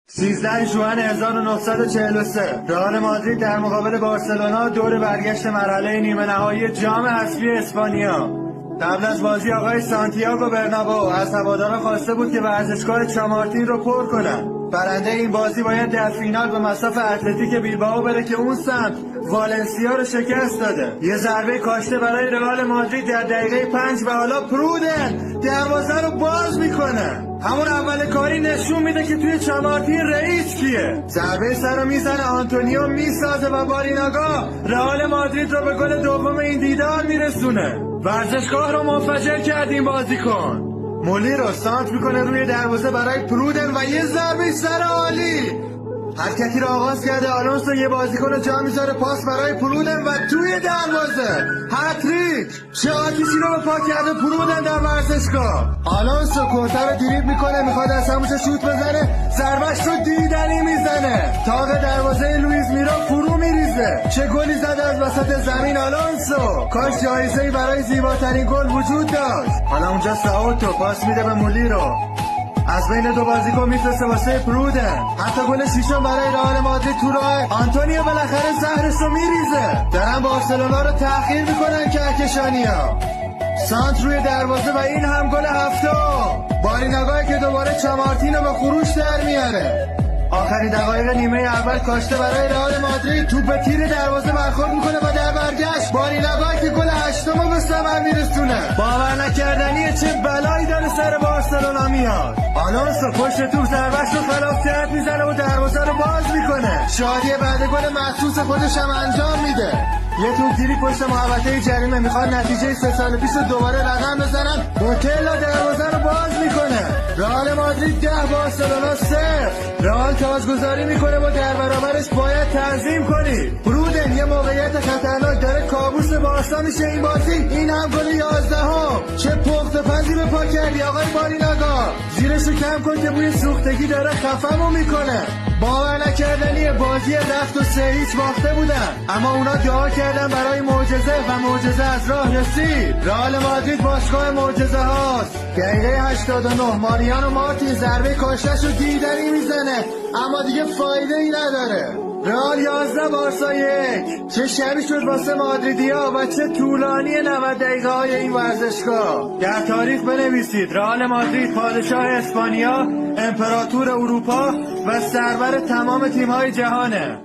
13 ژوئن 1943 رئال مادرید در مقابل بارسلونا دور برگشت مرحله نیمه نهایی جام حذفی اسپانیا. قبل از بازی آقای سانتیاگو برنابئو از هواداران خواسته بود که ورزشگاه چامارتین رو پر کنن. برنده این بازی باید در فینال به مصاف اتلتیک بیلبائو بره که اون سمت والنسیا رو شکست داده. یه ضربه کاشته برای رئال مادرید در دقیقه 5 و حالا پرودن دروازه رو باز میکنه. همون اول کاری نشون میده که توی چامارتین رئیس کیه. ضربه سر رو میزنه، آنتونیو میسازه و باریناگا رئال مادرید رو به گل دوم این دیدار میرسونه. ورزشگاه رو منفجر کرد این بازیکن. مولی رو سانت میکنه روی دروازه برای پرودن و یه ضربه سر عالی. حرکتی رو آغاز کرده آلونسو، یه بازیکن رو جا میذاره، پاس برای پرودن و توی دروازه هتریک. چه آتیشی رو به پا کرده پرودن در ورزشگاه. آلونسو کورتا رو دریبل میکنه، میخواد از همونجا شوت بزنه، ضربش رو دیدنی میزنه، تاق دروازه لوئیس میرا فرو میریزه. چه گلی زده از وسط زمین آلونسو. کاش جایزه‌ای برای زیباترین گل وجود داشت. حالا اونجا ساوتو پاس میده به مولی رو، از بین دو بازیکن میفرسته واسه پرودن. حتی گل شیشم برای رئال مادرید تو راه. آنتونیو بالاخره زهرش رو میریزه. دارن بارسلونا رو تأخیر میکنن کهکشانیا. سانت روی دروازه و این هم گل هفتم. باریناگایی که دوباره چامارتین رو به خروش در میاره. آخرین دقایق نیمه اول کاشته برای رئال مادرید، توپ تیر دروازه برخورد میکنه و در برگشت باریناگایی که گل هشتم رو به ثمر میرسونه. باور نکردنیه چه بلایی داره سر بارسلونا میاد. آلونسو پشت توپ ضربه‌اش رو خلاف جهت میزنه و دروازه رو باز میکنه. شادی بعد گل محسوس خودش هم انجام میده. یه توپگیری پشت محوطه جریمه، میخوان نتیجه 3 سال پیش رو دوباره رقم بزنن. موتلا دروازه رو باز میکنه. رئال مادرید 10 بارسلونا 0. رئال تازگذاری میکنه و در برابرش باید تنظیم کنی. پرودن یه موقعیت خطرناک داره، کابوس بارسا میشه این بازی. این هم گل 11. چه پخت پزی به پا کردی آقای باریناگا. زیرشو کم کن که بوی سوختگی داره خفمو میکنه. باور نکردنیه، بازی رفت و 3-0 باخته بودن، اما اونا دعا کردن برای معجزه و معجزه از راه رسید. رئال مادرید باشگاه معجزه هاست. دقیقه 89 ماریانو مارتین ضربه کاشته‌ش رو دیدنی میزنه، اما دیگه فایده ای نداره. رئال 11 بارسا 1. چه شبی شد واسه مادریدیا و چه طولانی 90 دقیقه های این ورزشگاه. در تاریخ بنویسید رئال مادرید پادشاه اسپانیا، امپراتور اروپا و سرور تمام تیم‌های جهانه.